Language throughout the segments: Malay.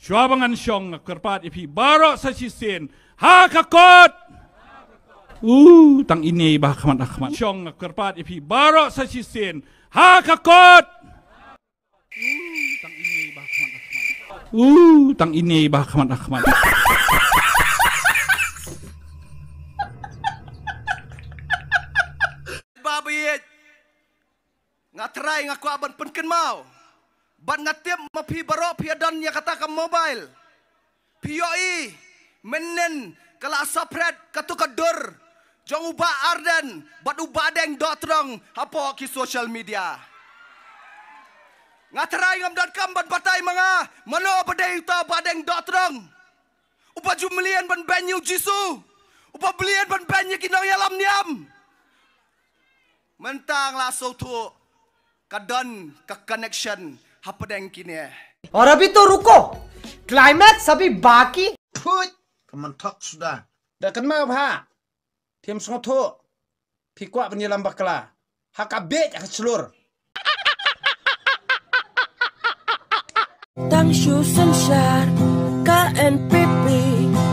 Swabangan syong kerpat ipi barok sa sisen ha kakot. Tang ini bah Ahmad syong kerpat ipi barok sa sisen ha kakot. Tang ini bah Ahmad. Tang ini bah Ahmad. Babiyet ngatrai ngaku aban penken mau. Ban ngatip mapi barok piadan nya katakan mobile. POI menen kala sapret katukadur jong uba arden bat ubadeng dotrong hapo ki social media. Ngatarai ngamdan kamban batai mga mano badai uta badeng dotrong. Upa jumlian ban banyu jisu. Upa belian ban banyu kinang yalam niam. Mentang laso tu kadon ka connection hapadeng kini. और अभी तो रुको, क्लाइमैक्स अभी बाकी. Kementok sudah. Dah kenal ha. Tim sengoto. Pikwa penyelam bakla. Hakabet ak selur. Tang Shu Sensar KNPP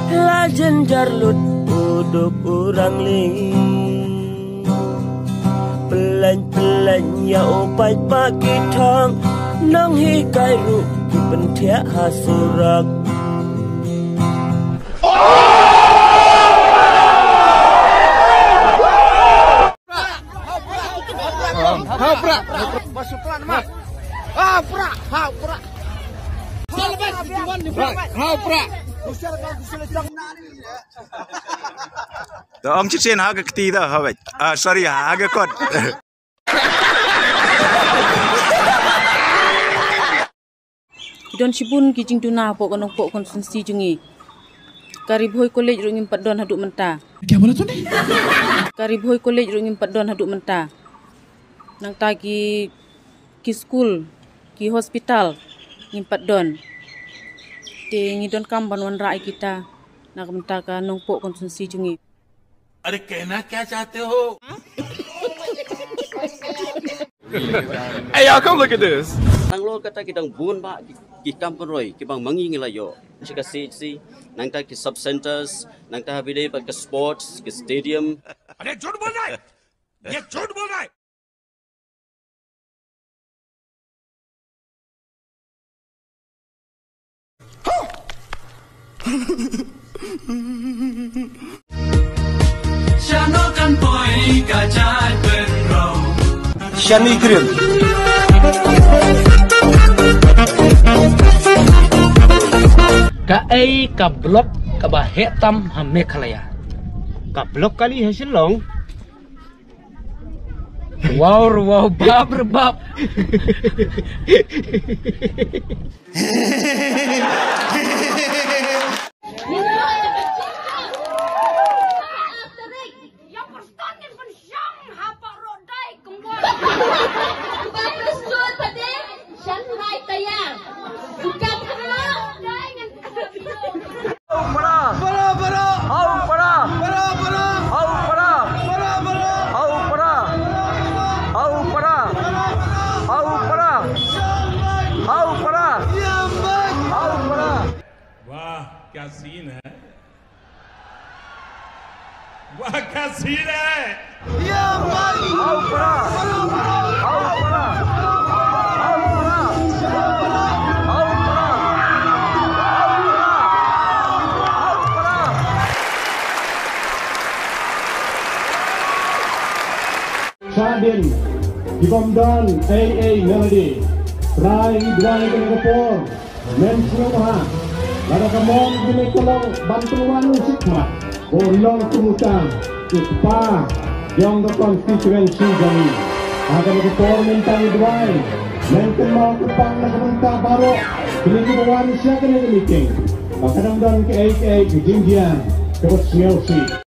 Lajen Jarlut Uduk urang ling Pelan-pelan ya opai pagi thang Nang hi kai ru Ki pentia hasurak. Ông chết ha cái tí đó hả vậy? Sorry ha cái con. Don sibun kijing tuna po konsensi jungi. Karibhoy college rungin padon haduk menta. Kya bola tune? Karibhoy college rungin padon haduk menta. Nang tagi ki school, ki hospital ngimpat don. Te ngidon kamban wan rai kita. Nak menta ka nong po konsensi jungi. अरे कहना क्या चाहते हो? Hey y'all, come look at this. Nang lo kata kita bun ba ki kampung roy ki bang mangi ngelayo. Jika si nang ta ki sub centers, nang ta habide ba ke sports, ke stadium. अरे झूठ बोल रहा है, ये झूठ बोल रहा है. Shani grill ka ai ka blok ka ba hetam ha Meghalaya ka blok kali hasil long wow bab rebab क्या सीन है, वाह क्या सीन है. Shadin, Ibamdan, AA Melody, Rai Dwai Kenegapur, Mensuha, Laragamon Ginikolong Bantuan Sikmat, Bolong Tumutang, Ikpa, Yang the Constituency Jami, Aganagapur Mentang Dwai, Menkan Mau Kupang Nakamanta Baro, Kinikubawan siya ka na meeting, Makanamdan ke AA Kijingjian, Kapag Smelsi.